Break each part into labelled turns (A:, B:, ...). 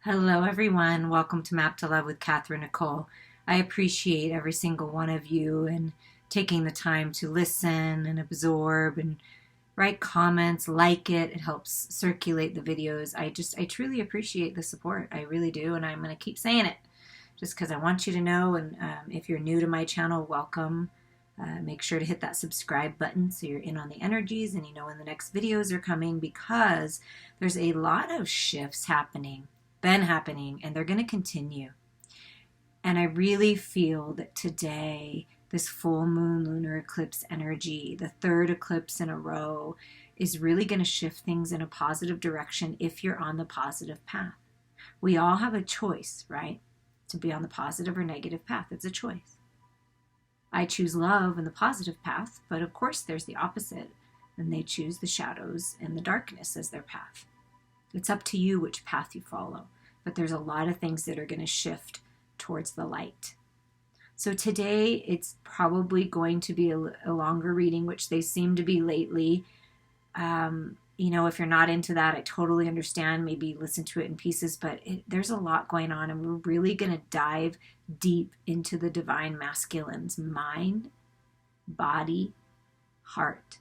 A: Hello, everyone. Welcome to Map to Love with Katherine Nichole. I appreciate every single one of you and taking the time to listen and absorb and write comments, like it. It helps circulate the videos. I truly appreciate the support. I really do, and I'm going to keep saying it just because I want you to know. And if you're new to my channel, welcome. Make sure to hit that subscribe button so you're in on the energies and you know when the next videos are coming, because there's a lot of shifts been happening, and they're going to continue. And I really feel that today, this full moon lunar eclipse energy, the third eclipse in a row, is really going to shift things in a positive direction if you're on the positive path. We all have a choice, right? To be on the positive or negative path. It's a choice. I choose love and the positive path, but of course there's the opposite, and they choose the shadows and the darkness as their path. It's up to you which path you follow, but there's a lot of things that are going to shift towards the light. So today it's probably going to be a longer reading, which they seem to be lately. If you're not into that, I totally understand. Maybe listen to it in pieces, but there's a lot going on, and we're really going to dive deep into the divine masculine's mind, body, heart,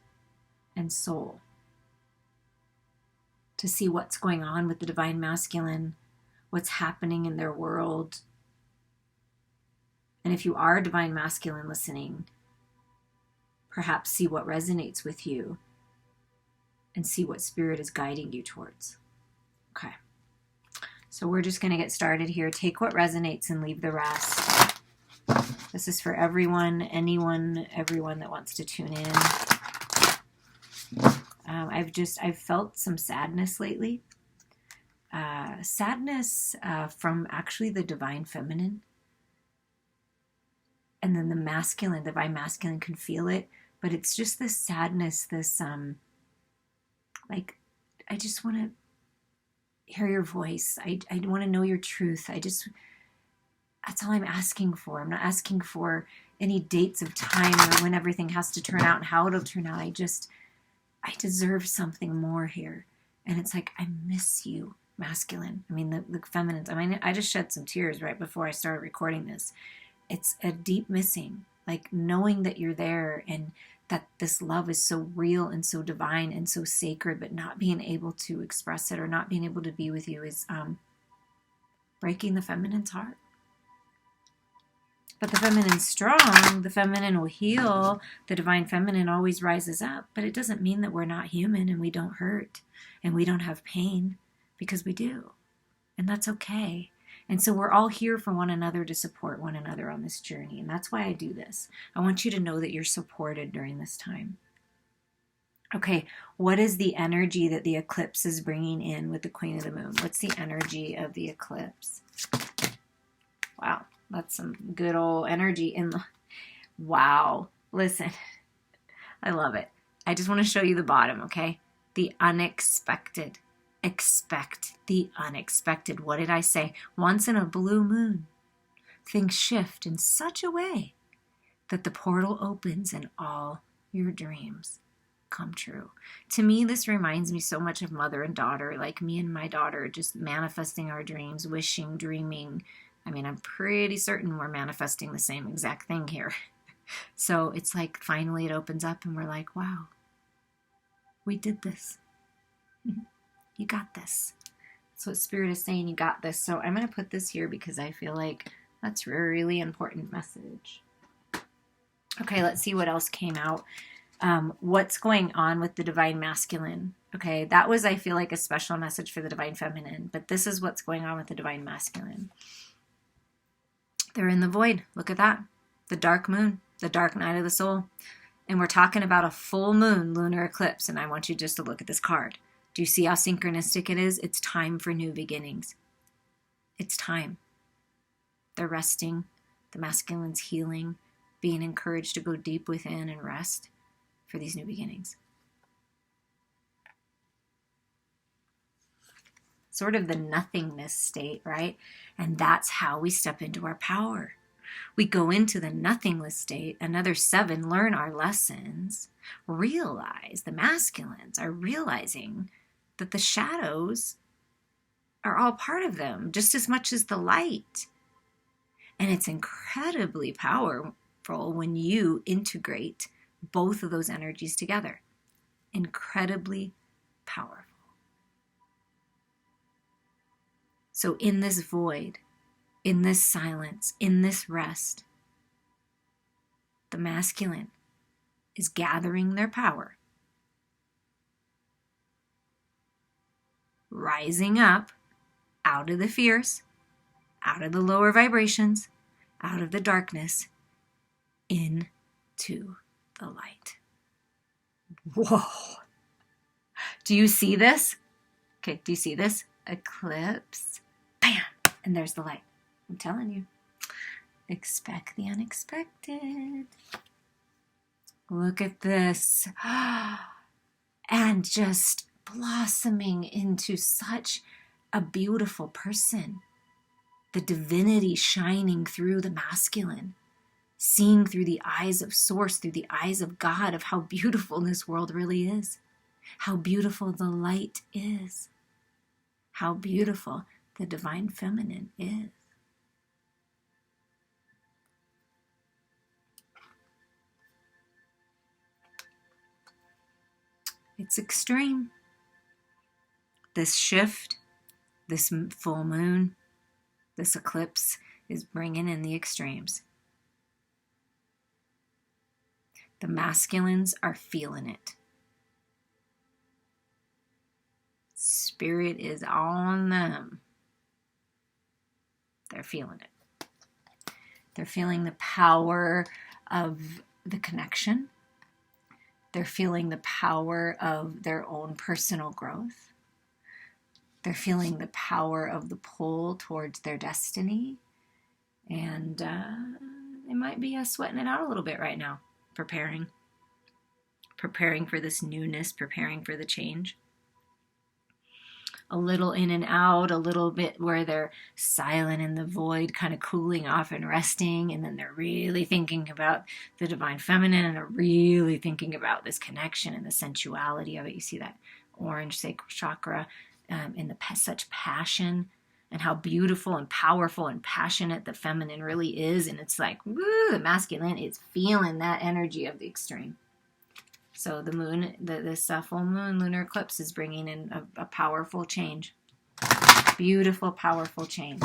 A: and soul, to see what's going on with the divine masculine, what's happening in their world. And if you are a divine masculine listening, perhaps see what resonates with you and see what spirit is guiding you towards. Okay. So we're just going to get started here. Take what resonates and leave the rest. This is for everyone, everyone that wants to tune in. I've felt some sadness lately. Sadness from actually the divine feminine. And then the divine masculine can feel it. But it's just this sadness, this, I just want to hear your voice. I want to know your truth. That's all I'm asking for. I'm not asking for any dates of time or when everything has to turn out and how it'll turn out. I deserve something more here. And it's like, I miss you, masculine. I mean, the feminines. I mean, I just shed some tears right before I started recording this. It's a deep missing, like knowing that you're there and that this love is so real and so divine and so sacred, but not being able to express it or not being able to be with you is breaking the feminine's heart. But the feminine's strong, the feminine will heal, the divine feminine always rises up, but it doesn't mean that we're not human and we don't hurt and we don't have pain, because we do. And that's okay. And so we're all here for one another to support one another on this journey. And that's why I do this. I want you to know that you're supported during this time. Okay, what is the energy that the eclipse is bringing in with the Queen of the Moon? What's the energy of the eclipse? Wow. That's some good old energy wow. Listen, I love it. I just want to show you the bottom, okay? The unexpected. Expect the unexpected. What did I say? Once in a blue moon, things shift in such a way that the portal opens and all your dreams come true. To me, this reminds me so much of mother and daughter, like me and my daughter just manifesting our dreams, wishing, dreaming. I mean, I'm pretty certain we're manifesting the same exact thing here. So it's like finally it opens up and we're like, wow, we did this. You got this. That's what Spirit is saying, you got this. So I'm going to put this here because I feel like that's a really important message. Okay, let's see what else came out. What's going on with the divine masculine? Okay, that was, I feel like, a special message for the divine feminine. But this is what's going on with the divine masculine. They're in the void. Look at that. The dark moon, the dark night of the soul. And we're talking about a full moon lunar eclipse. And I want you just to look at this card. Do you see how synchronistic it is? It's time for new beginnings. It's time. They're resting. The masculine's healing, being encouraged to go deep within and rest for these new beginnings. Sort of the nothingness state, right? And that's how we step into our power. We go into the nothingness state, another 7, learn our lessons, realize the masculines are realizing that the shadows are all part of them, just as much as the light. And it's incredibly powerful when you integrate both of those energies together. Incredibly powerful. So in this void, in this silence, in this rest, the masculine is gathering their power, rising up out of the fears, out of the lower vibrations, out of the darkness, into the light. Whoa! Do you see this? Okay, do you see this? Eclipse. Bam! And there's the light. I'm telling you. Expect the unexpected. Look at this. And just blossoming into such a beautiful person. The divinity shining through the masculine. Seeing through the eyes of Source, through the eyes of God, of how beautiful this world really is. How beautiful the light is. How beautiful the divine feminine is. It's extreme. This shift, this full moon, this eclipse is bringing in the extremes. The masculines are feeling it. Spirit is on them. They're feeling it. They're feeling the power of the connection. They're feeling the power of their own personal growth. They're feeling the power of the pull towards their destiny. And they might be sweating it out a little bit right now, preparing for this newness, preparing for the change. A little in and out, a little bit where they're silent in the void, kind of cooling off and resting, and then they're really thinking about the divine feminine, and they're really thinking about this connection and the sensuality of it. You see that orange sacral chakra in such passion, and how beautiful and powerful and passionate the feminine really is. And it's like, woo, the masculine is feeling that energy of the extreme. So the moon, this full moon lunar eclipse is bringing in a powerful change. Beautiful, powerful change.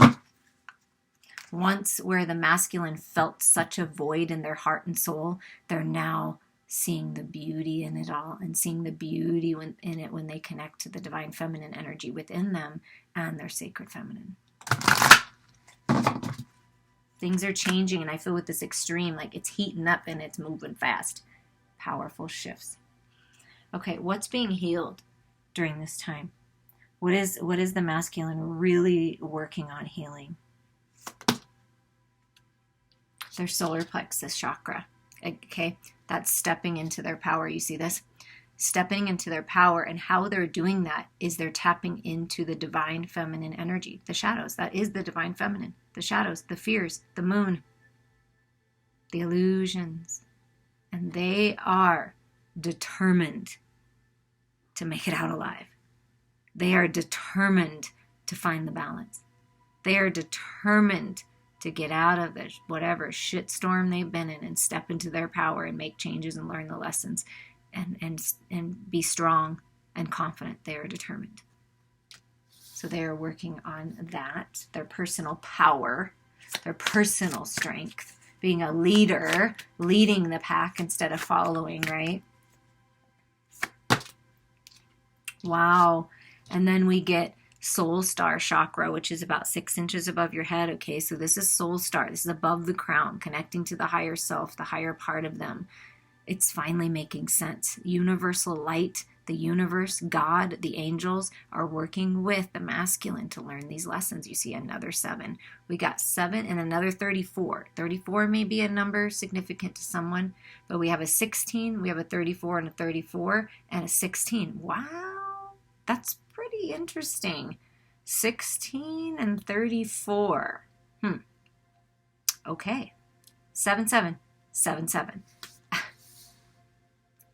A: Once where the masculine felt such a void in their heart and soul, they're now seeing the beauty in it all, and seeing the beauty in it when they connect to the divine feminine energy within them and their sacred feminine. Things are changing, and I feel with this extreme, like it's heating up and it's moving fast. Powerful shifts. Okay, what's being healed during this time? What is the masculine really working on healing? Their solar plexus chakra. Okay, that's stepping into their power. You see this? Stepping into their power, and how they're doing that is they're tapping into the divine feminine energy, the shadows. That is the divine feminine. The shadows, the fears, the moon, the illusions. And they are determined to make it out alive. They are determined to find the balance. They are determined to get out of the whatever shitstorm they've been in and step into their power and make changes and learn the lessons and be strong and confident. They are determined. So they are working on that, their personal power, their personal strength. Being a leader, leading the pack instead of following, right? Wow. And then we get soul star chakra, which is about 6 inches above your head. Okay, so this is soul star. This is above the crown, connecting to the higher self, the higher part of them. It's finally making sense. Universal light, the universe, God, the angels are working with the masculine to learn these lessons. You see another 7. We got 7 and another 34. 34 may be a number significant to someone, but we have a 16, we have a 34 and a 34 and a 16. Wow, that's pretty interesting. 16 and 34. Okay. 7, 7, 7, 7.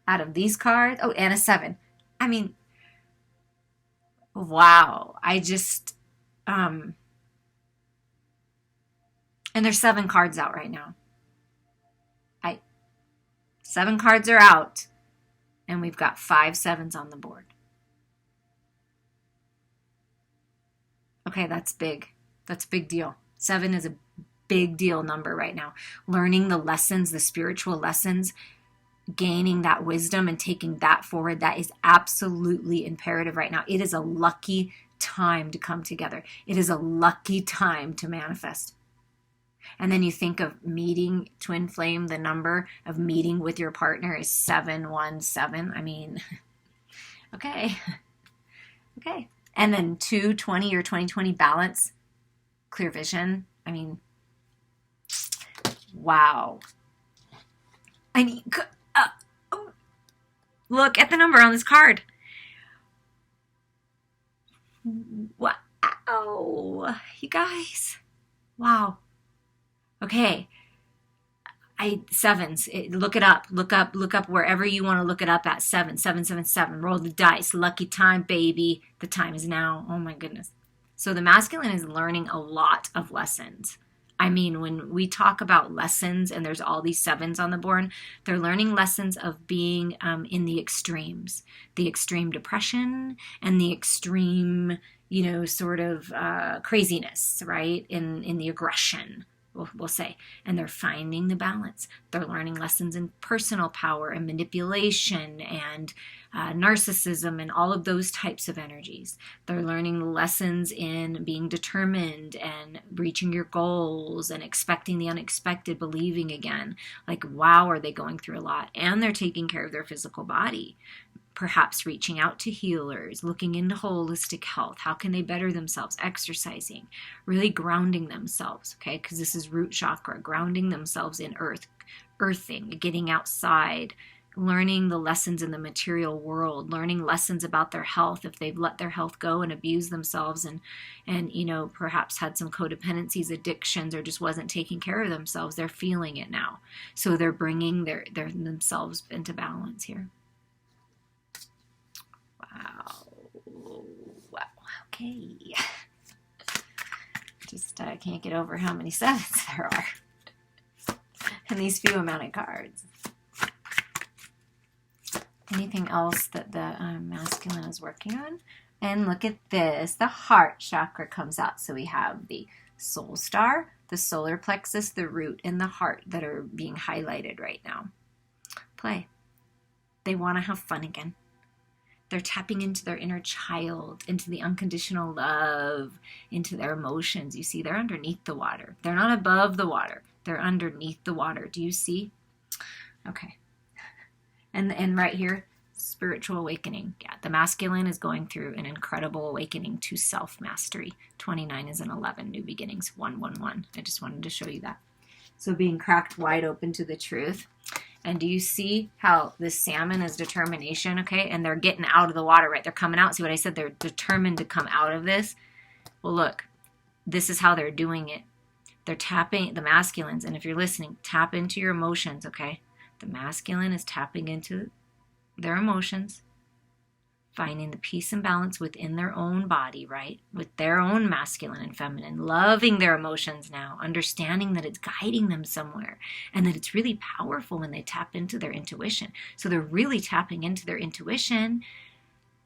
A: Out of these cards, oh, and a 7. I mean, wow. And there's 7 cards out right now. 7 cards are out, and we've got 5 7s on the board. Okay, that's big. That's a big deal. 7 is a big deal number right now. Learning the lessons, the spiritual lessons, gaining that wisdom and taking that forward, that is absolutely imperative right now. It is a lucky time to come together. It is a lucky time to manifest. And then you think of meeting, twin flame, the number of meeting with your partner is 717. I mean, okay. Okay. And then 220 or 2020 balance, clear vision. I mean, wow. I mean, look at the number on this card. Wow. You guys. Wow. Okay. 7s. Look it up. Look up wherever you want to look it up at. 7. Roll the dice. Lucky time, baby. The time is now. Oh my goodness. So the masculine is learning a lot of lessons. I mean, when we talk about lessons and there's all these 7s on the board, they're learning lessons of being in the extremes, the extreme depression and the extreme, sort of craziness, right? In the aggression, we'll say. And they're finding the balance. They're learning lessons in personal power and manipulation and narcissism and all of those types of energies. They're learning lessons in being determined and reaching your goals and expecting the unexpected, believing again. Like, wow, are they going through a lot? And they're taking care of their physical body. Perhaps reaching out to healers, looking into holistic health. How can they better themselves? Exercising, really grounding themselves, okay? Because this is root chakra, grounding themselves in earthing, getting outside, learning the lessons in the material world, learning lessons about their health if they've let their health go and abused themselves and perhaps had some codependencies, addictions, or just wasn't taking care of themselves. They're feeling it now. So they're bringing their themselves into balance here. Wow. Okay. Just can't get over how many 7s there are. And these few amount of cards. Anything else that the masculine is working on? And look at this. The heart chakra comes out. So we have the soul star, the solar plexus, the root, and the heart that are being highlighted right now. Play. They want to have fun again. They're tapping into their inner child, into the unconditional love, into their emotions. You see, they're underneath the water. They're not above the water. They're underneath the water. Do you see? Okay. And right here, spiritual awakening. Yeah, the masculine is going through an incredible awakening to self-mastery. 29 is an 11, new beginnings, 111. I just wanted to show you that. So being cracked wide open to the truth. And do you see how this salmon is determination, okay? And they're getting out of the water, right? They're coming out. See what I said? They're determined to come out of this. Well, look, this is how they're doing it. They're tapping, the masculines, and if you're listening, tap into your emotions, okay? The masculine is tapping into their emotions, finding the peace and balance within their own body, right? With their own masculine and feminine, loving their emotions now, understanding that it's guiding them somewhere and that it's really powerful when they tap into their intuition. So they're really tapping into their intuition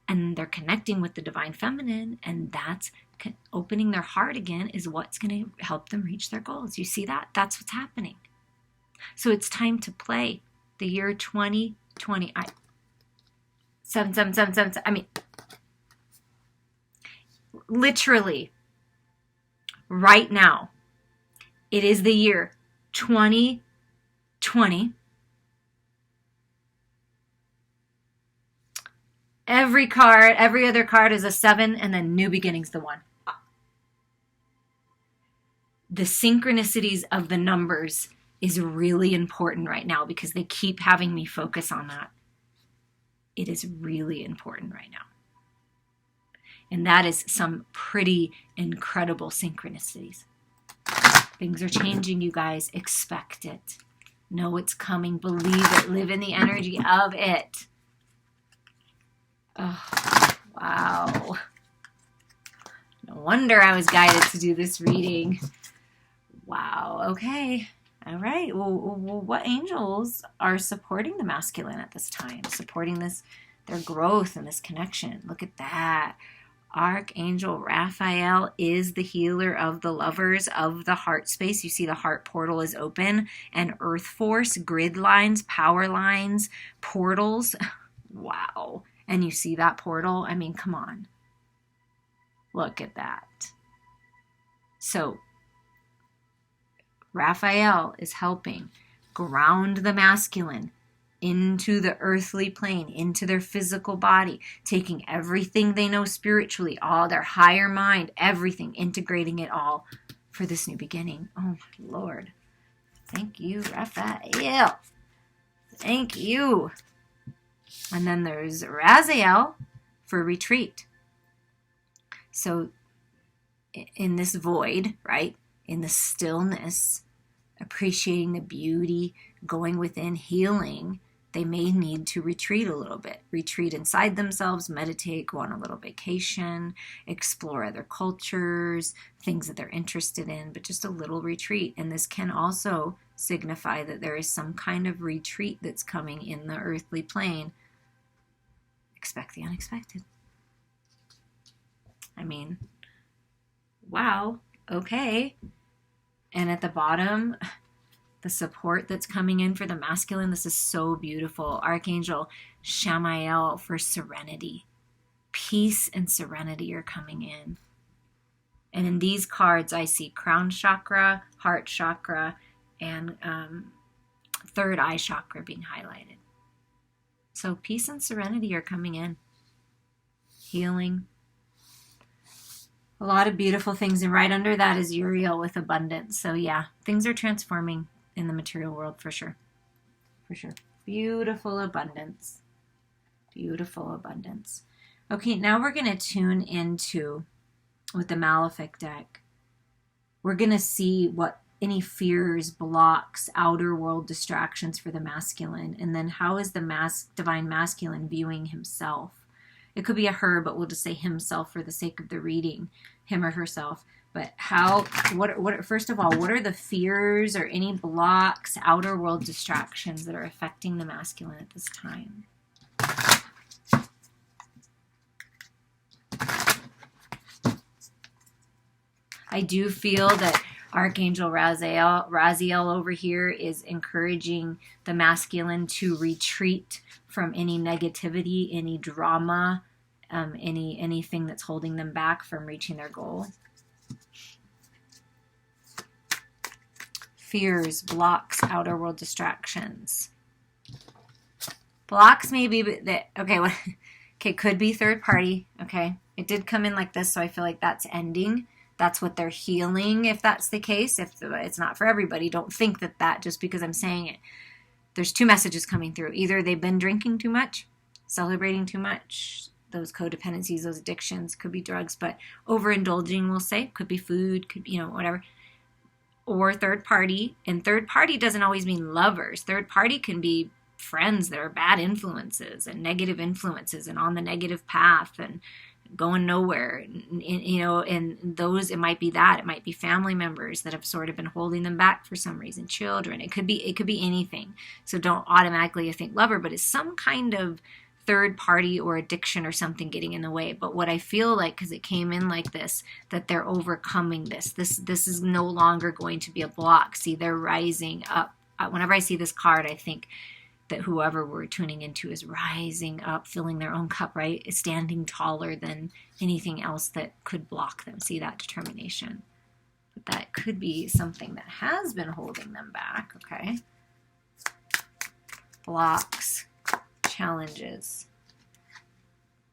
A: and they're connecting with the divine feminine, and that's opening their heart again is what's going to help them reach their goals. You see that? That's what's happening. So it's time to play. The year 2020. 7. I mean, literally, right now, it is the year 2020. Every other card is a 7, and then new beginnings, the 1. The synchronicities of the numbers is really important right now because they keep having me focus on that. It is really important right now. And that is some pretty incredible synchronicities. Things are changing, you guys. Expect it. Know it's coming. Believe it. Live in the energy of it. Oh, wow. No wonder I was guided to do this reading. Wow, okay. All right. Well, what angels are supporting the masculine at this time? Supporting their growth and this connection. Look at that. Archangel Raphael is the healer of the lovers of the heart space. You see the heart portal is open, and earth force, grid lines, power lines, portals. Wow. And you see that portal? I mean, come on. Look at that. So Raphael is helping ground the masculine into the earthly plane, into their physical body, taking everything they know spiritually, all their higher mind, everything, integrating it all for this new beginning. Oh my Lord. Thank you, Raphael. Thank you. And then there's Raziel for retreat. So in this void, right, in the stillness, appreciating the beauty, going within, healing, they may need to retreat a little bit. Retreat inside themselves, meditate, go on a little vacation, explore other cultures, things that they're interested in, but just a little retreat. And this can also signify that there is some kind of retreat that's coming in the earthly plane. Expect the unexpected. I mean, wow, okay. And at the bottom, the support that's coming in for the masculine, this is so beautiful. Archangel Shamael for serenity. Peace and serenity are coming in. And in these cards, I see crown chakra, heart chakra, and third eye chakra being highlighted. So peace and serenity are coming in. Healing. A lot of beautiful things. And right under that is Uriel with abundance. So yeah, things are transforming in the material world for sure. For sure. Beautiful abundance. Beautiful abundance. Okay, now we're going to tune into, with the Malefic deck, we're going to see what any fears, blocks, outer world distractions for the masculine. And then how is the divine masculine viewing himself? It could be a her, but we'll just say himself for the sake of the reading, him or herself. But first of all, what are the fears or any blocks, outer world distractions that are affecting the masculine at this time? I do feel that Archangel Raziel over here is encouraging the masculine to retreat from any negativity, any drama, anything that's holding them back from reaching their goal. Fears, blocks, outer world distractions. Blocks maybe that, okay, could be third party, okay. It did come in like this, so I feel like that's ending. That's what they're healing, if that's the case. If it's not for everybody, don't think that just because I'm saying it. There's two messages coming through. Either they've been drinking too much, celebrating too much, those codependencies, those addictions, could be drugs, but overindulging, we'll say, could be food, could be, whatever. Or third party, and third party doesn't always mean lovers. Third party can be friends that are bad influences and negative influences and on the negative path and going nowhere, and those, it might be that, it might be family members that have sort of been holding them back for some reason, children, it could be anything. So don't automatically think lover, but it's some kind of third party or addiction or something getting in the way. But what I feel like, because it came in like this, that they're overcoming this is no longer going to be a block. See, they're rising up. Whenever I see this card, I think that whoever we're tuning into is rising up, filling their own cup, right? Is standing taller than anything else that could block them. See that determination. But that could be something that has been holding them back, okay? Blocks, challenges.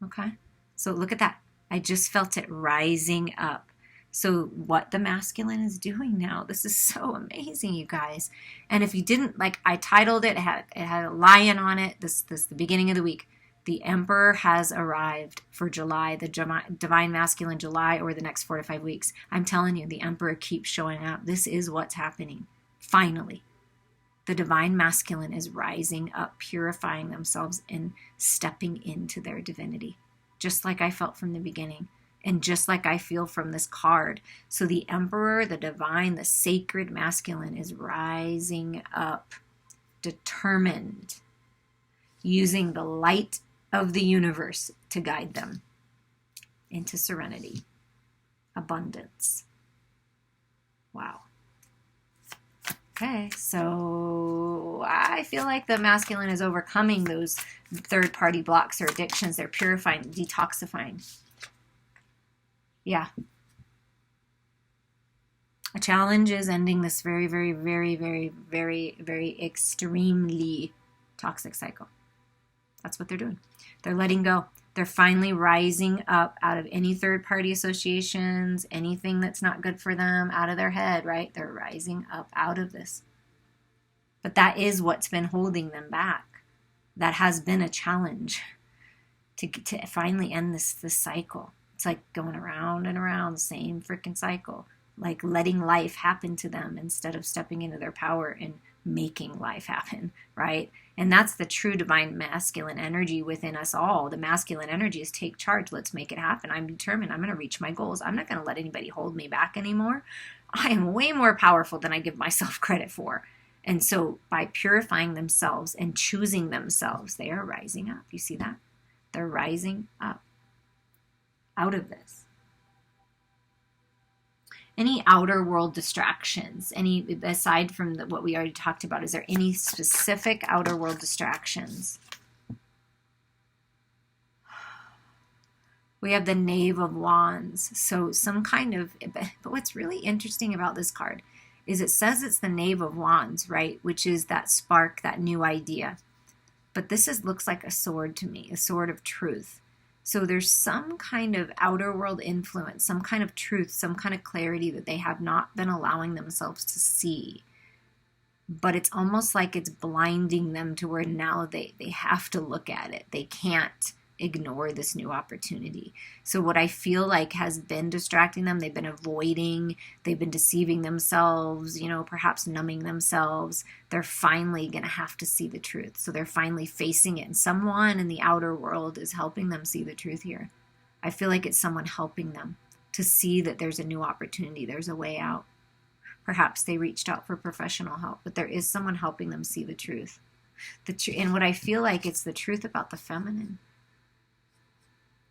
A: Okay, so look at that. I just felt it rising up. So what the masculine is doing now, this is so amazing, you guys. And if you didn't, I titled it, it had a lion on it, this the beginning of the week. The Emperor has arrived for July, the Divine Masculine July, or the next 4 to 5 weeks. I'm telling you, the Emperor keeps showing up. This is what's happening. Finally, the Divine Masculine is rising up, purifying themselves and stepping into their divinity, just like I felt from the beginning. And just like I feel from this card, so the Emperor, the divine, the sacred masculine is rising up, determined, using the light of the universe to guide them into serenity, abundance. Wow. Okay, so I feel like the masculine is overcoming those third-party blocks or addictions. They're purifying, detoxifying. Yeah. A challenge is ending this very, very, very, very, very, very extremely toxic cycle. That's what they're doing. They're letting go. They're finally rising up out of any third-party associations, anything that's not good for them, out of their head, right? They're rising up out of this. But that is what's been holding them back. That has been a challenge to finally end this cycle. It's like going around and around the same freaking cycle, like letting life happen to them instead of stepping into their power and making life happen, right? And that's the true divine masculine energy within us all. The masculine energy is take charge. Let's make it happen. I'm determined. I'm going to reach my goals. I'm not going to let anybody hold me back anymore. I am way more powerful than I give myself credit for. And so by purifying themselves and choosing themselves, they are rising up. You see that? They're rising up out of this. Any outer world distractions? Any, aside from what we already talked about, is there any specific outer world distractions? We have the Knave of Wands. So some kind of, but what's really interesting about this card is it says it's the Knave of Wands, right? Which is that spark, that new idea. But this looks like a sword to me, a sword of truth. So there's some kind of outer world influence, some kind of truth, some kind of clarity that they have not been allowing themselves to see. But it's almost like it's blinding them to where now they have to look at it. They can't ignore this new opportunity. So what I feel like has been distracting them, they've been avoiding, they've been deceiving themselves, perhaps numbing themselves. They're finally going to have to see the truth. So they're finally facing it. And someone in the outer world is helping them see the truth here. I feel like it's someone helping them to see that there's a new opportunity. There's a way out. Perhaps they reached out for professional help, but there is someone helping them see the truth. And what I feel like it's the truth about the feminine.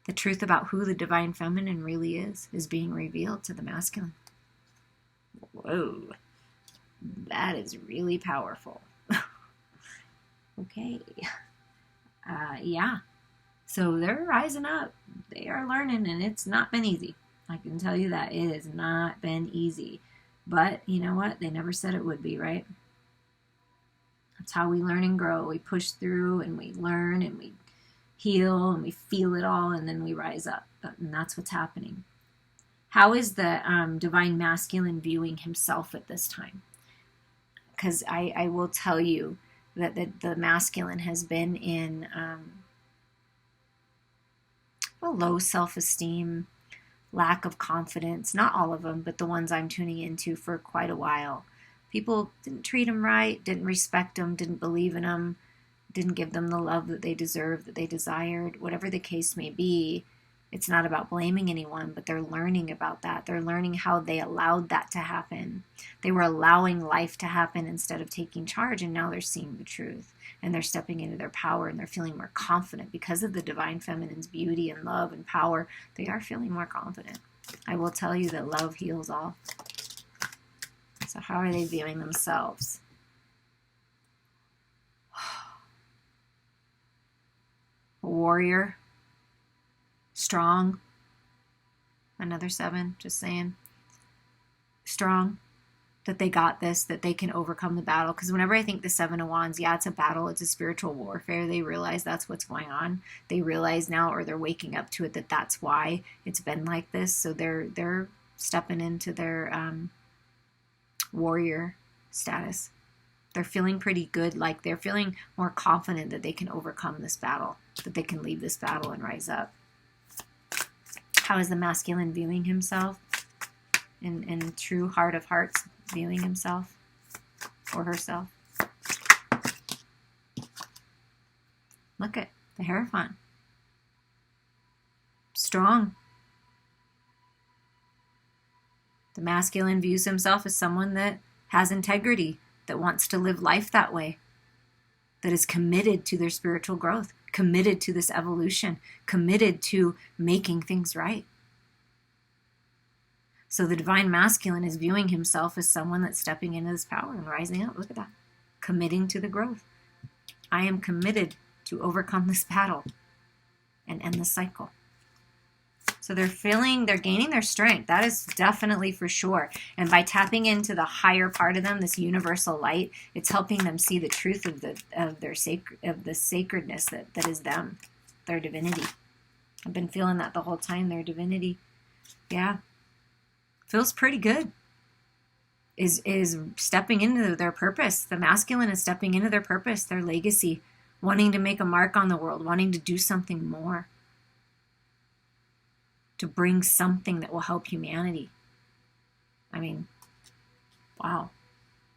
A: The truth about who the divine feminine really is being revealed to the masculine. Whoa, that is really powerful. Okay. Yeah. So they're rising up. They are learning, and it's not been easy. I can tell you that it has not been easy. But you know what? They never said it would be, right? That's how we learn and grow. We push through, and we learn, and we heal, and we feel it all, and then we rise up. And that's what's happening. How is the divine masculine viewing himself at this time? Because I will tell you that the masculine has been in a low self-esteem, lack of confidence. Not all of them, but the ones I'm tuning into for quite a while. People didn't treat him right, didn't respect him, didn't believe in him, didn't give them the love that they deserved, that they desired. Whatever the case may be, it's not about blaming anyone, but they're learning about that. They're learning how they allowed that to happen. They were allowing life to happen instead of taking charge, and now they're seeing the truth, and they're stepping into their power, and they're feeling more confident because of the divine feminine's beauty and love and power. They are feeling more confident. I will tell you that love heals all. So how are they viewing themselves? A warrior, strong, another 7, just saying, strong, that they got this, that they can overcome the battle. Because whenever I think the 7 of Wands, yeah, it's a battle, it's a spiritual warfare. They realize that's what's going on. They realize now, or they're waking up to it, that that's why it's been like this. So they're stepping into their warrior status. They're feeling pretty good, like they're feeling more confident that they can overcome this battle, that they can leave this battle and rise up. How is the masculine viewing himself? In true heart of hearts, viewing himself or herself? Look at the Hierophant. Strong. The masculine views himself as someone that has integrity, that wants to live life that way, that is committed to their spiritual growth, committed to this evolution, committed to making things right. So the divine masculine is viewing himself as someone that's stepping into this power and rising up. Look at that. Committing to the growth. I am committed to overcome this battle and end the cycle. So they're gaining their strength. That is definitely for sure. And by tapping into the higher part of them, this universal light, it's helping them see the truth of the sacredness that is them, their divinity. I've been feeling that the whole time, their divinity. Yeah. Feels pretty good. Is stepping into their purpose. The masculine is stepping into their purpose, their legacy, wanting to make a mark on the world, wanting to do something more, to bring something that will help humanity. I mean, wow.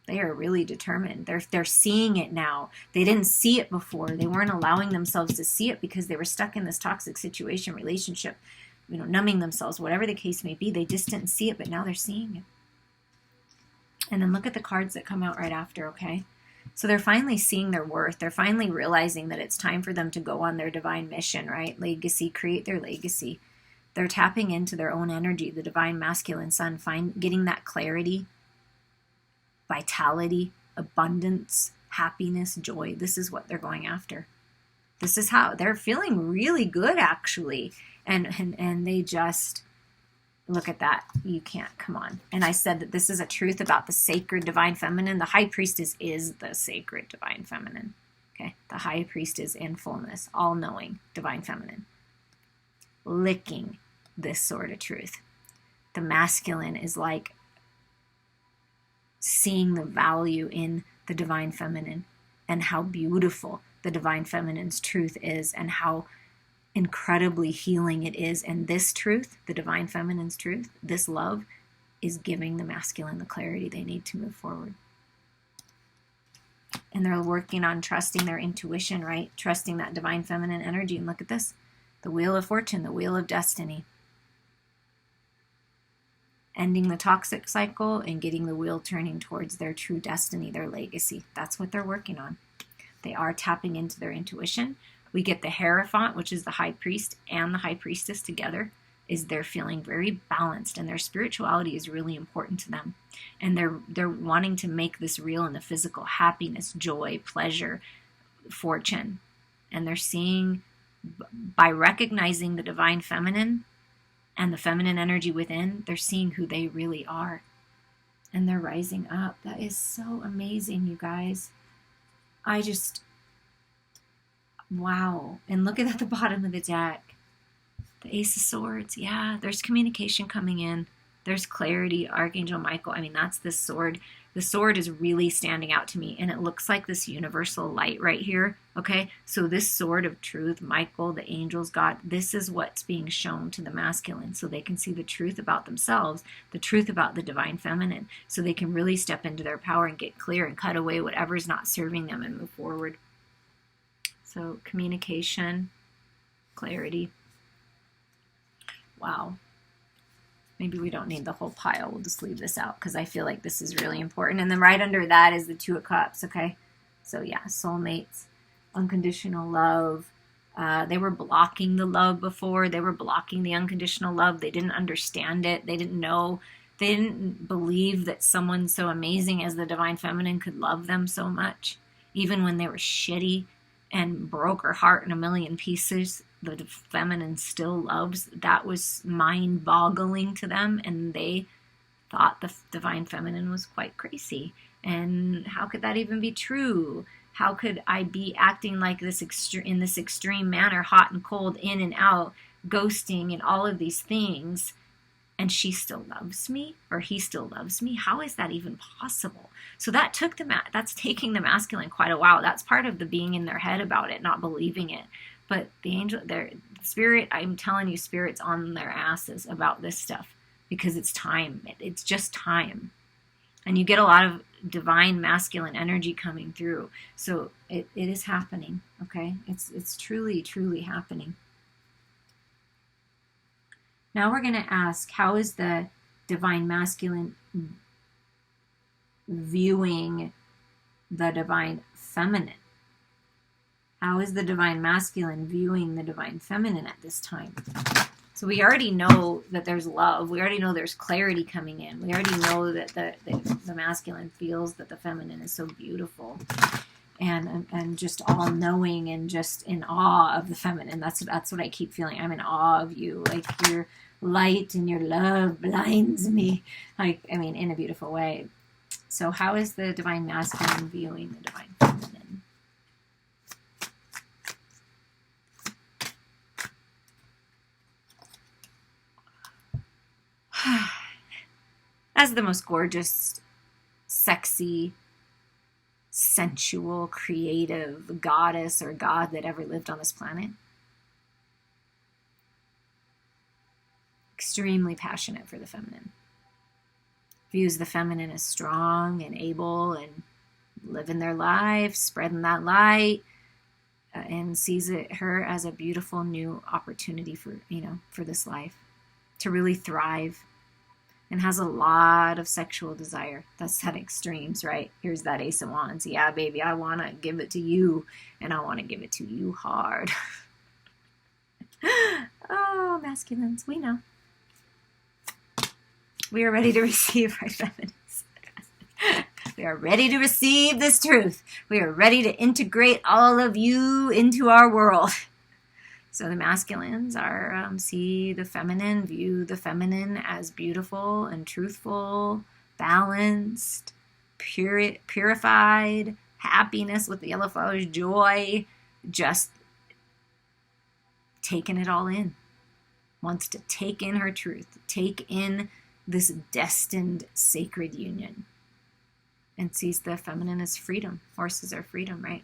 A: They are really determined. They're seeing it now. They didn't see it before. They weren't allowing themselves to see it because they were stuck in this toxic situation, relationship, numbing themselves, whatever the case may be. They just didn't see it, but now they're seeing it. And then look at the cards that come out right after, okay? So they're finally seeing their worth. They're finally realizing that it's time for them to go on their divine mission, right? Legacy, create their legacy. They're tapping into their own energy, the divine masculine sun, getting that clarity, vitality, abundance, happiness, joy. This is what they're going after. This is how they're feeling really good, actually. And they just, look at that. You can't, come on. And I said that this is a truth about the sacred divine feminine. The high priestess is the sacred divine feminine. Okay. The high priest is in fullness, all-knowing divine feminine. Licking this sort of truth. The masculine is like seeing the value in the divine feminine and how beautiful the divine feminine's truth is and how incredibly healing it is. And this truth, the divine feminine's truth, this love, is giving the masculine the clarity they need to move forward. And they're working on trusting their intuition, right? Trusting that divine feminine energy. And look at this. The wheel of fortune, the wheel of destiny. Ending the toxic cycle and getting the wheel turning towards their true destiny, their legacy. That's what they're working on. They are tapping into their intuition. We get the Hierophant, which is the high priest and the high priestess together, is they're feeling very balanced, and their spirituality is really important to them. And they're wanting to make this real in the physical: happiness, joy, pleasure, fortune. And they're seeing, by recognizing the divine feminine and the feminine energy within, they're seeing who they really are. And they're rising up. That is so amazing, you guys. Wow. And look at the bottom of the deck. The Ace of Swords. Yeah, there's communication coming in. There's clarity. Archangel Michael. I mean, that's this sword. The sword is really standing out to me, and it looks like this universal light right here. Okay, so this sword of truth, Michael, the angels, God, this is what's being shown to the masculine, so they can see the truth about themselves, the truth about the divine feminine, so they can really step into their power and get clear and cut away whatever's not serving them and move forward. So communication, clarity. Wow. Maybe we don't need the whole pile. We'll just leave this out because I feel like this is really important. And then right under that is the Two of Cups, okay? So yeah, soulmates, unconditional love. They were blocking the love before. They were blocking the unconditional love. They didn't understand it. They didn't know. They didn't believe that someone so amazing as the divine feminine could love them so much. Even when they were shitty and broke her heart in a million pieces, the feminine still loves. That was mind-boggling to them, and they thought the divine feminine was quite crazy. And how could that even be true? How could I be acting like this in this extreme manner, hot and cold, in and out, ghosting and all of these things, and she still loves me, or he still loves me? How is that even possible? So that that's taking the masculine quite a while. That's part of the being in their head about it, not believing it. But the angel, their spirit, I'm telling you, spirit's on their asses about this stuff because it's time. It's just time. And you get a lot of divine masculine energy coming through. So it is happening, okay? It's truly, truly happening. Now we're going to ask, how is the divine masculine viewing the divine feminine? How is the divine masculine viewing the divine feminine at this time? So we already know that there's love. We already know there's clarity coming in. We already know that the masculine feels that the feminine is so beautiful and just all knowing and just in awe of the feminine. That's what I keep feeling. I'm in awe of you. Like your light and your love blinds me. Like, I mean, in a beautiful way. So how is the divine masculine viewing the divine feminine? As the most gorgeous, sexy, sensual, creative goddess or god that ever lived on this planet. Extremely passionate for the feminine. Views the feminine as strong and able and living their life, spreading that light, and sees her as a beautiful new opportunity for this life to really thrive. And has a lot of sexual desire. That's at extremes, right? Here's that Ace of Wands. Yeah, baby, I want to give it to you. And I want to give it to you hard. Oh, masculines, we know. We are ready to receive our feminines. We are ready to receive this truth. We are ready to integrate all of you into our world. So the masculines are see the feminine, view the feminine as beautiful and truthful, balanced, purified, happiness with the yellow flowers, joy, just taking it all in. Wants to take in her truth, take in this destined sacred union. And sees the feminine as freedom. Horses are freedom, right?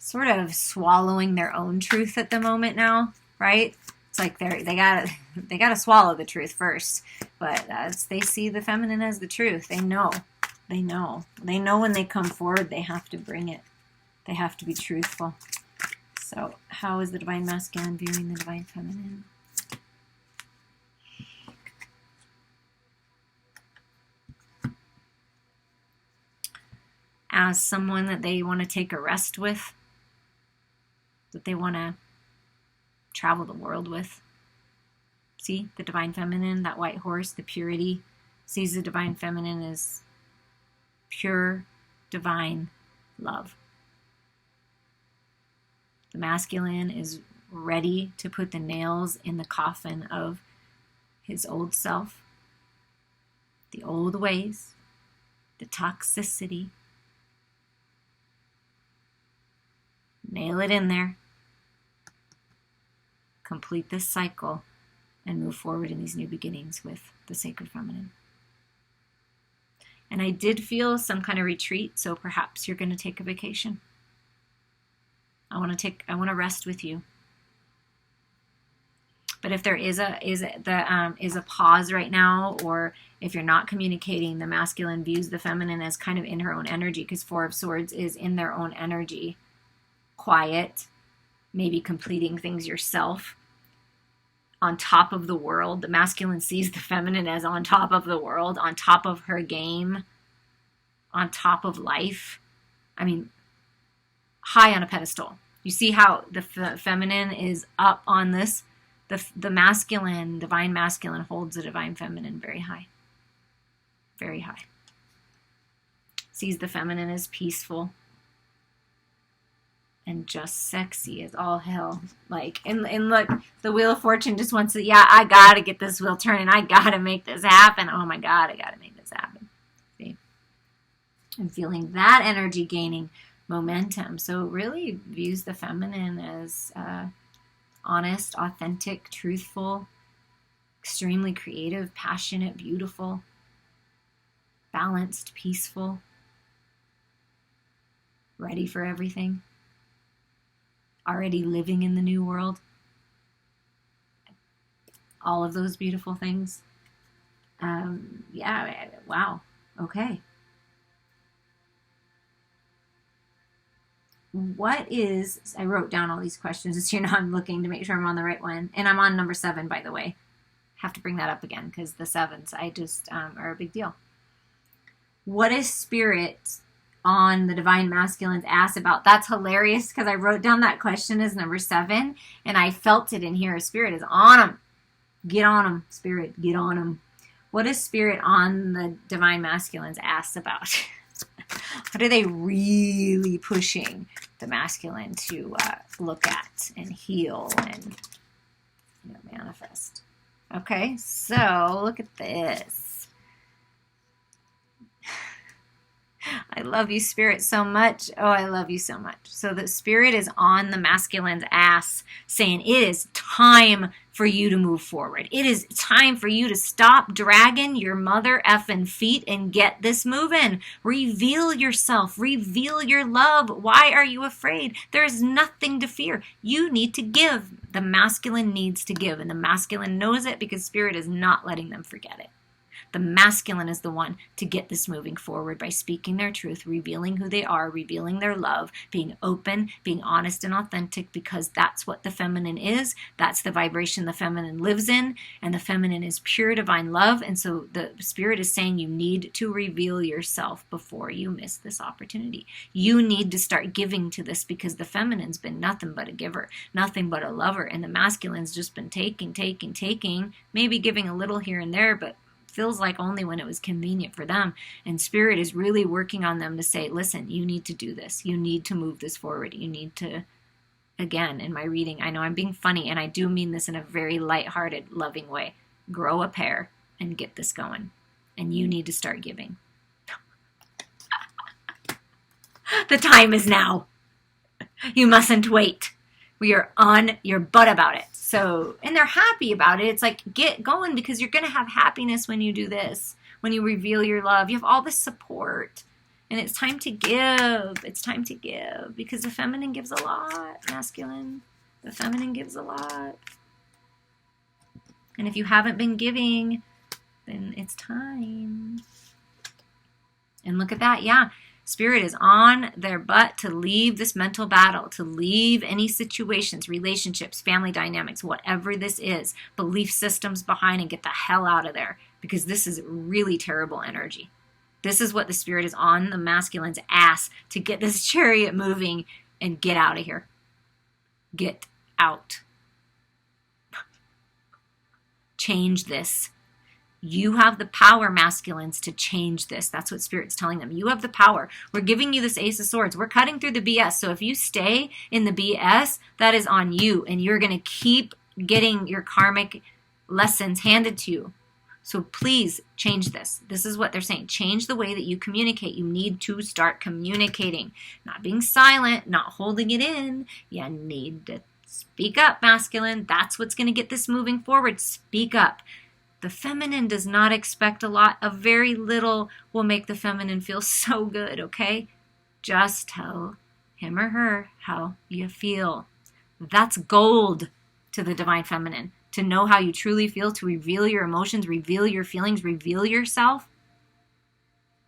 A: Sort of swallowing their own truth at the moment now, right? It's like they gotta swallow the truth first, but they see the feminine as the truth. They know when they come forward, they have to bring it. They have to be truthful. So, how is the divine masculine viewing the divine feminine? As someone that they want to take a rest with. That they want to travel the world with. See, the divine feminine, that white horse, the purity, sees the divine feminine as pure, divine love. The masculine is ready to put the nails in the coffin of his old self, the old ways, the toxicity. Nail it in there. Complete this cycle and move forward in these new beginnings with the sacred feminine. And I did feel some kind of retreat, so perhaps you're going to take a vacation. I want to rest with you. But if there is a pause right now, or if you're not communicating, the masculine views the feminine as kind of in her own energy, because Four of Swords is in their own energy. Quiet, maybe completing things yourself, on top of the world. The masculine sees the feminine as on top of the world, on top of her game, on top of life. I mean, high on a pedestal. You see how the feminine is up on this? The masculine, divine masculine, holds the divine feminine very high. Very high. Sees the feminine as peaceful. And just sexy as all hell. Like, and look, the Wheel of Fortune just wants to, yeah, I gotta get this wheel turning. I gotta make this happen. Oh my God, I gotta make this happen. See? I'm feeling that energy gaining momentum. So it really views the feminine as honest, authentic, truthful, extremely creative, passionate, beautiful, balanced, peaceful, ready for everything. Already living in the new world. All of those beautiful things. Yeah, wow. Okay. I wrote down all these questions just, I'm looking to make sure I'm on the right one. And I'm on number 7, by the way. have to bring that up again because the sevens, I just, are a big deal. What is Spirit on the Divine Masculine's ass about? That's hilarious because I wrote down that question as number 7 and I felt it in here. Spirit is on them. Get on them, Spirit. Get on them. What is Spirit on the Divine Masculine's ass about? What are they really pushing the masculine to look at and heal and manifest? Okay, so look at this. I love you, Spirit, so much. Oh, I love you so much. So the Spirit is on the masculine's ass saying it is time for you to move forward. It is time for you to stop dragging your mother effing feet and get this moving. Reveal yourself. Reveal your love. Why are you afraid? There's nothing to fear. You need to give. The masculine needs to give, and the masculine knows it because Spirit is not letting them forget it. The masculine is the one to get this moving forward by speaking their truth, revealing who they are, revealing their love, being open, being honest and authentic, because that's what the feminine is. That's the vibration the feminine lives in, and the feminine is pure divine love. And so the Spirit is saying you need to reveal yourself before you miss this opportunity. You need to start giving to this because the feminine's been nothing but a giver, nothing but a lover, and the masculine's just been taking, maybe giving a little here and there, but feels like only when it was convenient for them. And Spirit is really working on them to say, listen, you need to do this. You need to move this forward. You need to, again, in my reading, I know I'm being funny, and I do mean this in a very lighthearted, loving way. Grow a pair and get this going. And you need to start giving. The time is now. You mustn't wait. We are on your butt about it. So, and they're happy about it. It's like, get going because you're going to have happiness when you do this. When you reveal your love, you have all this support. And it's time to give. It's time to give because the feminine gives a lot, masculine. The feminine gives a lot. And if you haven't been giving, then it's time. And look at that. Yeah. Spirit is on their butt to leave this mental battle, to leave any situations, relationships, family dynamics, whatever this is, belief systems behind, and get the hell out of there because this is really terrible energy. This is what the Spirit is on the masculine's ass to get this chariot moving and get out of here. Get out. Change this. You have the power, masculines, to change this. That's what Spirit's telling them. You have the power. We're giving you this Ace of Swords. We're cutting through the BS. So if you stay in the BS, that is on you. And you're going to keep getting your karmic lessons handed to you. So please change this. This is what they're saying. Change the way that you communicate. You need to start communicating. Not being silent, not holding it in. You need to speak up, masculine. That's what's going to get this moving forward. Speak up. The feminine does not expect a lot. A very little will make the feminine feel so good, okay? Just tell him or her how you feel. That's gold to the divine feminine. To know how you truly feel, to reveal your emotions, reveal your feelings, reveal yourself.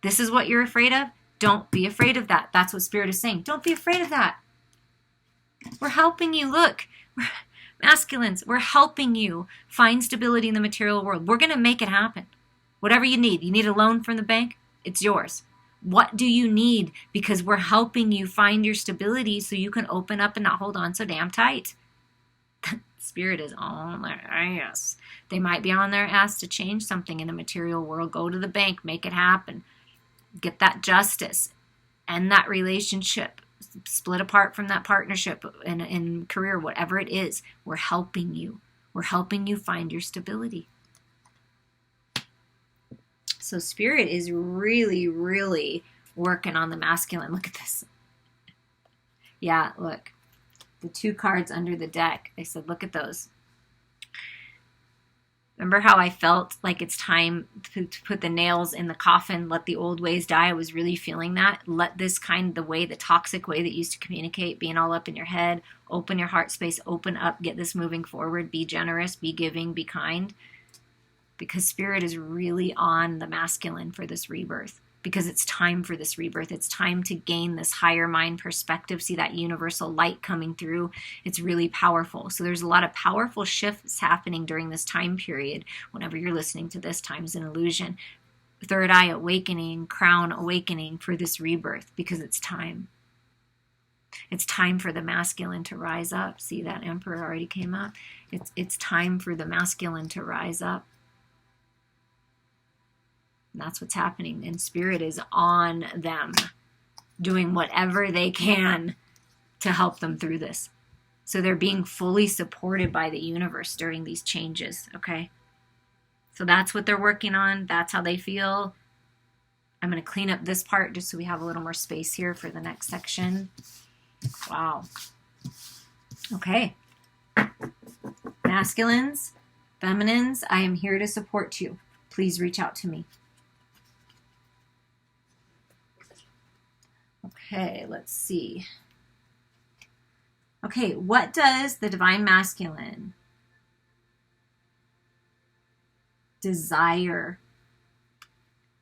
A: This is what you're afraid of. Don't be afraid of that. That's what Spirit is saying. Don't be afraid of that. We're helping you. Look. Masculines, we're helping you find stability in the material world. We're going to make it happen. Whatever you need. You need a loan from the bank? It's yours. What do you need? Because we're helping you find your stability so you can open up and not hold on so damn tight. Spirit is on their ass. They might be on their ass to change something in the material world. Go to the bank. Make it happen. Get that justice. End that relationship. Split apart from that partnership in career, whatever it is. We're helping you. We're helping you find your stability. So Spirit is really, really working on the masculine. Look at this. Yeah, look. The 2 cards under the deck. They said, look at those. Remember how I felt like it's time to put the nails in the coffin, let the old ways die? I was really feeling that. Let this the toxic way that you used to communicate, being all up in your head, open your heart space, open up, get this moving forward, be generous, be giving, be kind. Because Spirit is really on the masculine for this rebirth. because it's time for this rebirth. It's time to gain this higher mind perspective. See that universal light coming through. It's really powerful. So there's a lot of powerful shifts happening during this time period. Whenever you're listening to this, time's an illusion. Third eye awakening, crown awakening for this rebirth, because it's time. It's time for the masculine to rise up. See, that Emperor already came up. It's time for the masculine to rise up. And that's what's happening. And Spirit is on them, doing whatever they can to help them through this. So they're being fully supported by the universe during these changes, okay? So that's what they're working on. That's how they feel. I'm going to clean up this part just so we have a little more space here for the next section. Wow. Okay. Masculines, feminines, I am here to support you. Please reach out to me. Okay, let's see. Okay, what does the Divine Masculine desire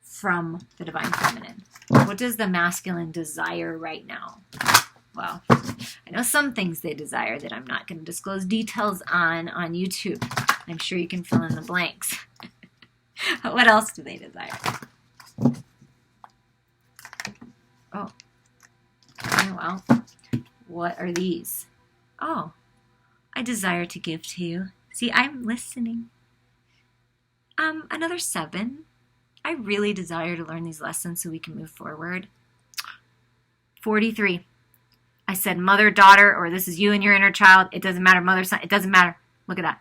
A: from the Divine Feminine? What does the masculine desire right now? Well, I know some things they desire that I'm not going to disclose details on YouTube. I'm sure you can fill in the blanks. What else do they desire? Oh, okay, well, what are these? Oh, I desire to give to you. See, I'm listening. Another 7. I really desire to learn these lessons so we can move forward. 43. I said mother, daughter, or this is you and your inner child. It doesn't matter, mother, son. It doesn't matter. Look at that.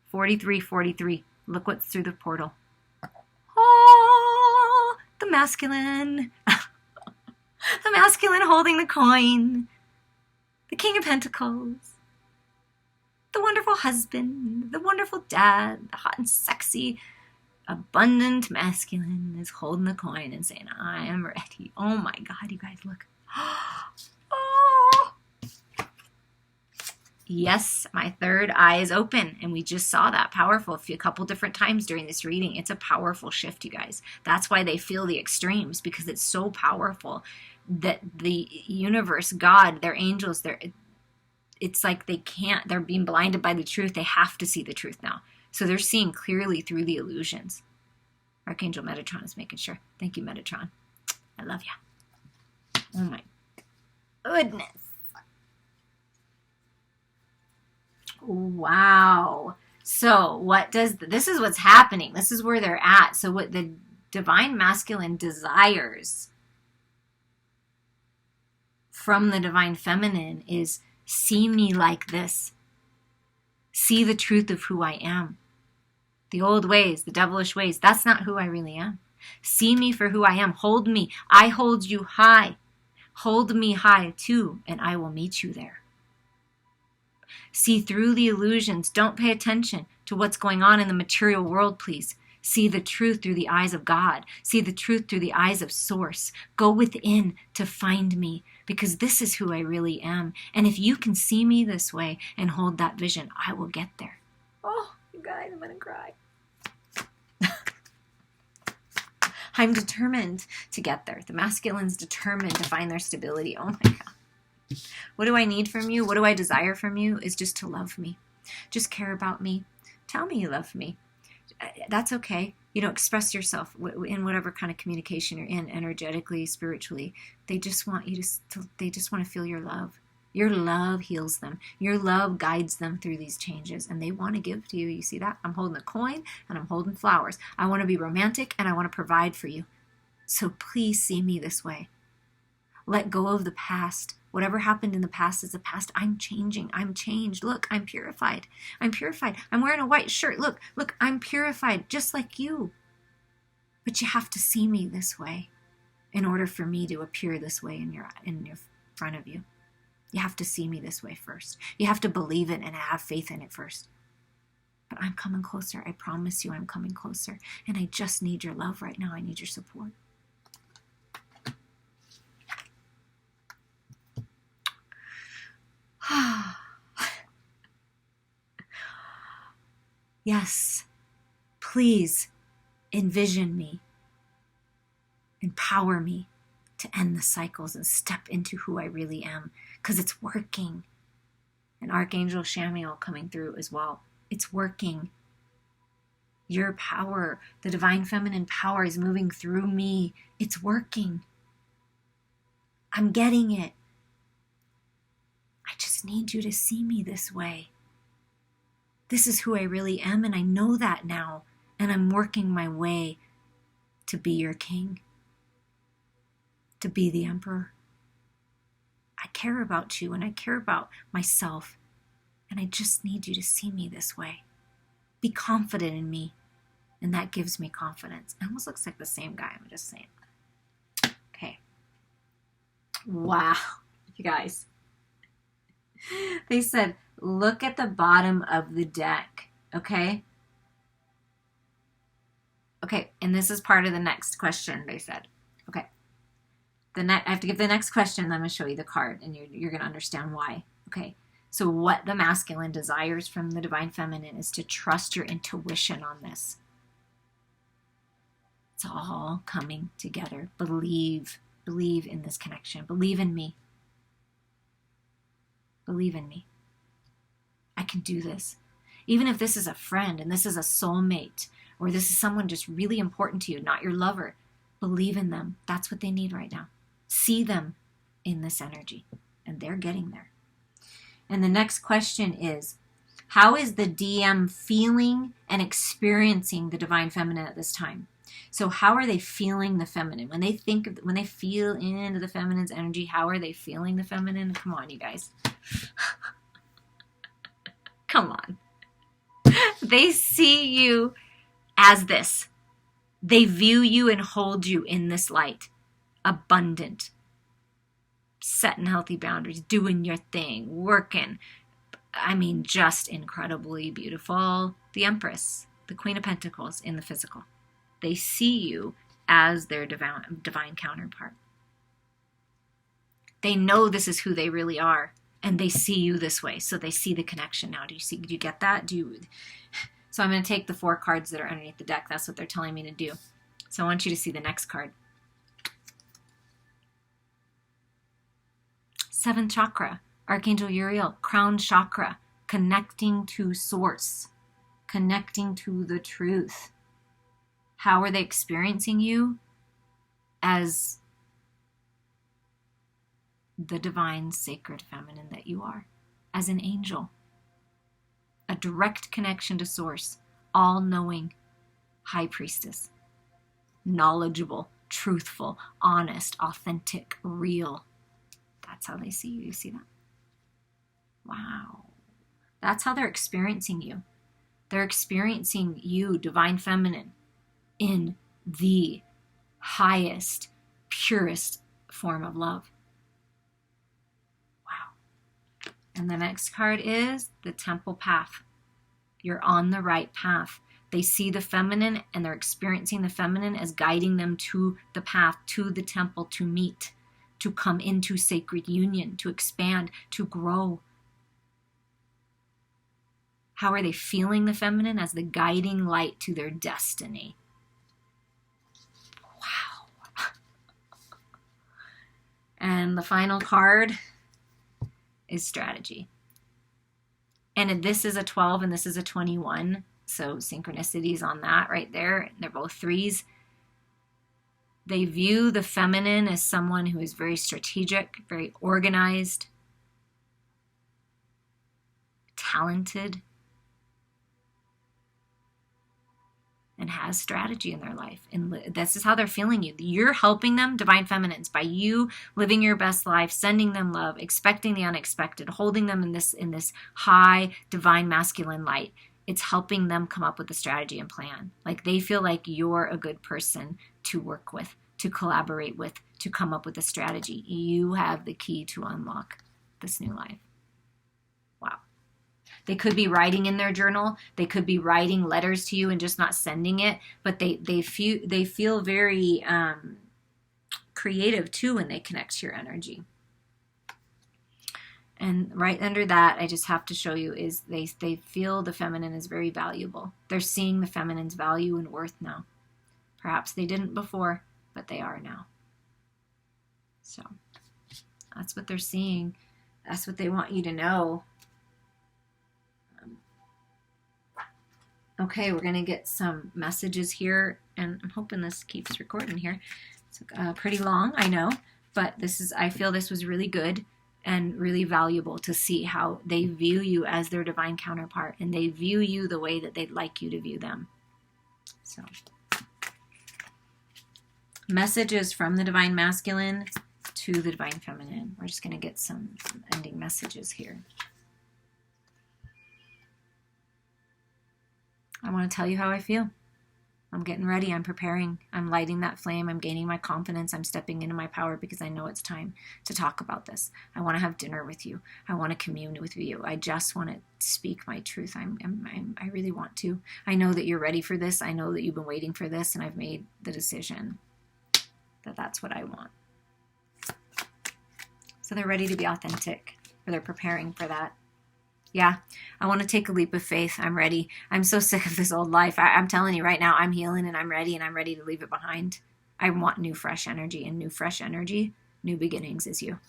A: 43, 43. Look what's through the portal. Oh, the masculine. The masculine holding the coin. The King of Pentacles. The wonderful husband. The wonderful dad. The hot and sexy, abundant masculine is holding the coin and saying, I am ready. Oh my God, you guys, look. Oh. Yes, my third eye is open, and we just saw that powerful a couple different times during this reading. It's a powerful shift, you guys. That's why they feel the extremes, because it's so powerful that the universe, God, their angels, it's like they're being blinded by the truth. They have to see the truth now. So they're seeing clearly through the illusions. Archangel Metatron is making sure. Thank you, Metatron. I love you. Oh my goodness. Wow. So this is what's happening. This is where they're at. So what the Divine Masculine desires from the Divine Feminine is, see me like this. See the truth of who I am. The old ways, the devilish ways, that's not who I really am. See me for who I am. Hold me. I hold you high. Hold me high too, and I will meet you there. See through the illusions. Don't pay attention to what's going on in the material world, please. See the truth through the eyes of God. See the truth through the eyes of Source. Go within to find me, because this is who I really am. And if you can see me this way and hold that vision, I will get there. Oh, you guys, I'm going to cry. I'm determined to get there. The masculine's determined to find their stability. Oh my God. What do I need from you? What do I desire from you? Is just to love me. Just care about me. Tell me you love me. That's okay. Express yourself in whatever kind of communication you're in, energetically, spiritually. They just want you they just want to feel your love. Your love heals them. Your love guides them through these changes, and they want to give to you. You see that? I'm holding a coin and I'm holding flowers. I want to be romantic and I want to provide for you. So please see me this way. Let go of the past. Whatever happened in the past is the past. I'm changing. I'm changed. Look, I'm purified. I'm purified. I'm wearing a white shirt. Look, I'm purified just like you. But you have to see me this way in order for me to appear this way in your front of you. You have to see me this way first. You have to believe it and have faith in it first. But I'm coming closer. I promise you I'm coming closer. And I just need your love right now. I need your support. Yes, please envision me Empower me to end the cycles and step into who I really am, because it's working. And Archangel Shamiel coming through as well. It's working. Your power, the divine feminine power, is moving through me. It's working. I'm getting it. I just need you to see me this way. This is who I really am, and I know that now. And I'm working my way to be your king, to be the emperor. I care about you, and I care about myself, and I just need you to see me this way. Be confident in me, and that gives me confidence. It almost looks like the same guy, I'm just saying. Okay. Wow, you guys. They said, look at the bottom of the deck, okay? Okay, and this is part of the next question, they said. Okay. I have to give the next question, then I'm going to show you the card, and you're going to understand why. Okay, so what the masculine desires from the divine feminine is to trust your intuition on this. It's all coming together. Believe in this connection. Believe in me. Believe in me. I can do this. Even if this is a friend and this is a soulmate, or this is someone just really important to you, not your lover, believe in them. That's what they need right now. See them in this energy, and they're getting there. And the next question is, how is the DM feeling and experiencing the divine feminine at this time? So how are they feeling the feminine? When they feel into the feminine's energy, how are they feeling the feminine? Come on, you guys. Come on. They see you as this. They view you and hold you in this light. Abundant. Setting healthy boundaries. Doing your thing. Working. I mean, just incredibly beautiful. The Empress. The Queen of Pentacles in the physical. They see you as their divine counterpart. They know this is who they really are. And they see you this way. So they see the connection now. Do you get that? So I'm going to take the 4 cards that are underneath the deck. That's what they're telling me to do. So I want you to see the next card. 7th chakra, Archangel Uriel, crown chakra, connecting to source, connecting to the truth. How are they experiencing you? As the divine, sacred feminine that you are, as an angel. A direct connection to source, all-knowing high priestess, knowledgeable, truthful, honest, authentic, real. That's how they see you. You see that? Wow. That's how they're experiencing you. They're experiencing you, divine feminine, in the highest, purest form of love. Wow. And the next card is the temple path. You're on the right path. They see the feminine and they're experiencing the feminine as guiding them to the path, to the temple, to meet, to come into sacred union, to expand, to grow. How are they feeling the feminine? As the guiding light to their destiny. Wow. And the final card is strategy. And this is a 12 and this is a 21. So synchronicities on that right there. They're both 3s. They view the feminine as someone who is very strategic, very organized, talented, and has strategy in their life. And this is how they're feeling you. You're helping them, divine feminines, by you living your best life, sending them love, expecting the unexpected, holding them in this high divine masculine light. It's helping them come up with a strategy and plan. Like they feel like you're a good person to work with, to collaborate with, to come up with a strategy. You have the key to unlock this new life. Wow. They could be writing in their journal. They could be writing letters to you and just not sending it. But they feel very creative too when they connect to your energy. And right under that, I just have to show you is they feel the feminine is very valuable. They're seeing the feminine's value and worth now. Perhaps they didn't before, but they are now. So that's what they're seeing. That's what they want you to know. Okay, we're going to get some messages here, and I'm hoping this keeps recording here. It's pretty long, I know, but I feel this was really good and really valuable to see how they view you as their divine counterpart, and they view you the way that they'd like you to view them. So, messages from the divine masculine to the divine feminine. We're just going to get some ending messages here. I want to tell you how I feel. I'm getting ready. I'm preparing. I'm lighting that flame. I'm gaining my confidence. I'm stepping into my power because I know it's time to talk about this. I want to have dinner with you. I want to commune with you. I just want to speak my truth. I really want to. I know that you're ready for this. I know that you've been waiting for this, and I've made the decision that that's what I want. So they're ready to be authentic, or they're preparing for that. Yeah, I want to take a leap of faith. I'm ready. I'm so sick of this old life. I'm telling you right now, I'm healing and I'm ready to leave it behind. I want new, fresh energy, and new, fresh energy, new beginnings is you.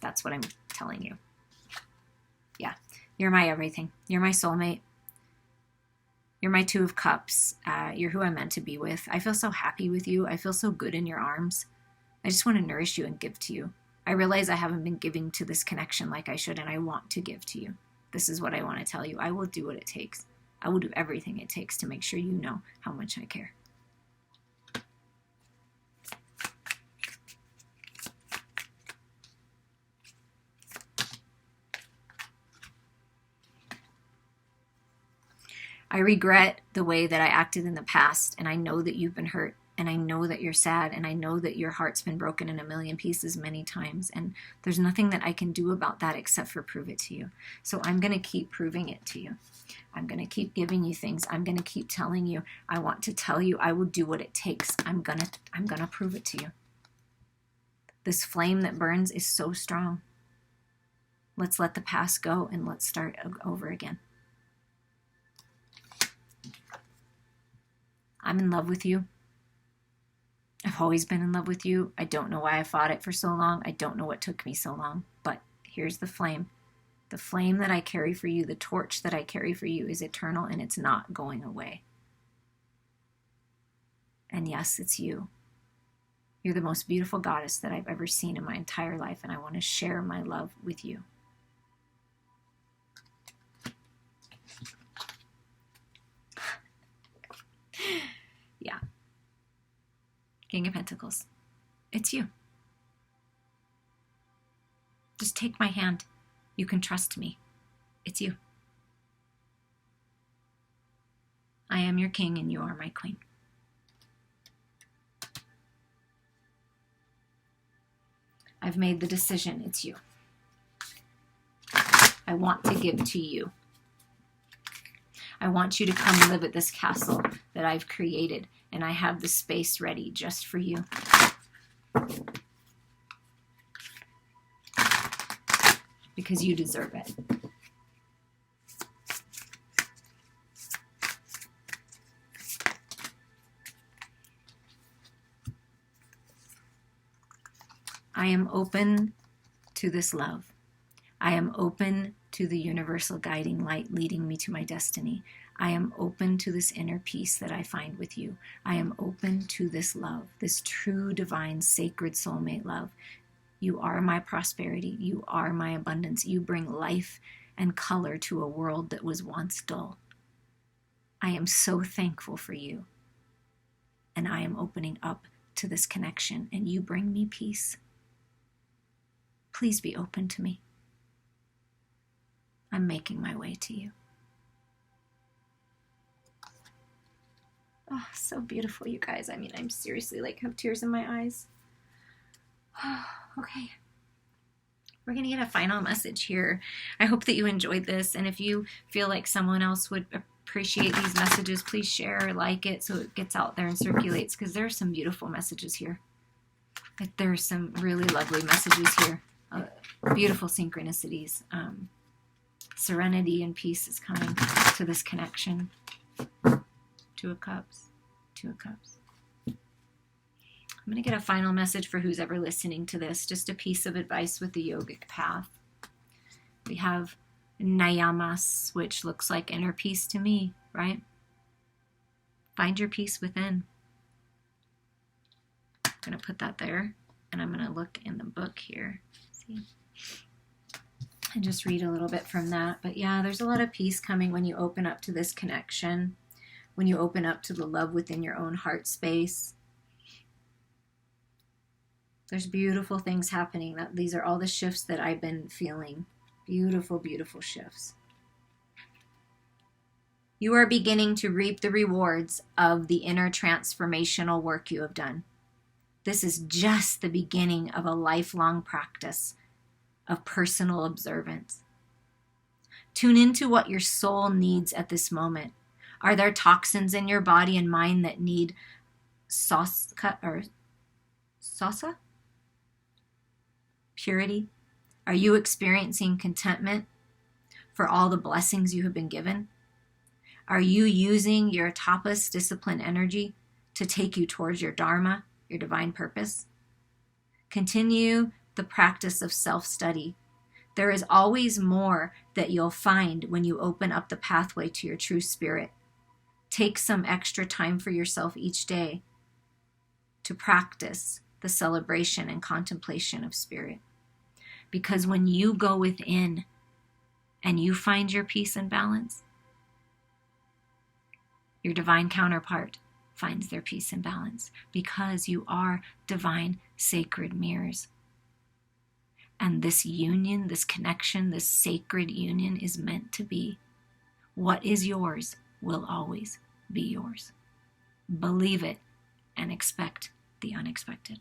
A: That's what I'm telling you. Yeah, you're my everything. You're my soulmate. You're my Two of Cups. You're who I'm meant to be with. I feel so happy with you. I feel so good in your arms. I just want to nourish you and give to you. I realize I haven't been giving to this connection like I should, and I want to give to you. This is what I want to tell you. I will do what it takes. I will do everything it takes to make sure you know how much I care. I regret the way that I acted in the past, and I know that you've been hurt. And I know that you're sad, and I know that your heart's been broken in a million pieces many times, and there's nothing that I can do about that except for prove it to you. So I'm going to keep proving it to you. I'm going to keep giving you things. I'm going to keep telling you. I want to tell you I will do what it takes. I'm going to prove it to you. This flame that burns is so strong. Let's let the past go and let's start over again. I'm in love with you. I've always been in love with you. I don't know why I fought it for so long. I don't know what took me so long. But here's the flame. The flame that I carry for you, the torch that I carry for you is eternal, and it's not going away. And yes, it's you. You're the most beautiful goddess that I've ever seen in my entire life, and I want to share my love with you. Yeah. King of Pentacles. It's you. Just take my hand. You can trust me. It's you. I am your king and you are my queen. I've made the decision. It's you. I want to give to you. I want you to come live at this castle that I've created, and I have the space ready just for you. Because you deserve it. I am open to this love. I am open to the universal guiding light leading me to my destiny. I am open to this inner peace that I find with you. I am open to this love, this true, divine, sacred soulmate love. You are my prosperity. You are my abundance. You bring life and color to a world that was once dull. I am so thankful for you. And I am opening up to this connection, and you bring me peace. Please be open to me. I'm making my way to you. Oh, so beautiful, you guys. I mean, I'm seriously have tears in my eyes. Okay. We're going to get a final message here. I hope that you enjoyed this. And if you feel like someone else would appreciate these messages, please share or like it so it gets out there and circulates, because there are some beautiful messages here. There are some really lovely messages here. Beautiful synchronicities. Serenity and peace is coming to this connection. Two of Cups. Two of Cups. I'm going to get a final message for who's ever listening to this, just a piece of advice with the yogic path. We have Nayamas, which looks like inner peace to me, right? Find your peace within. I'm going to put that there, and I'm going to look in the book here. See? And just read a little bit from that. But yeah, there's a lot of peace coming when you open up to this connection, when you open up to the love within your own heart space. There's beautiful things happening. These are all the shifts that I've been feeling. Beautiful, beautiful shifts. You are beginning to reap the rewards of the inner transformational work you have done. This is just the beginning of a lifelong practice of personal observance. Tune into what your soul needs at this moment. Are there toxins in your body and mind that need sasa? Purity? Are you experiencing contentment for all the blessings you have been given? Are you using your tapas discipline energy to take you towards your dharma, your divine purpose? Continue the practice of self-study. There is always more that you'll find when you open up the pathway to your true spirit. Take some extra time for yourself each day to practice the celebration and contemplation of spirit. Because when you go within and you find your peace and balance, your divine counterpart finds their peace and balance, because you are divine sacred mirrors. And this union, this connection, this sacred union is meant to be. What is yours will always be yours. Believe it and expect the unexpected.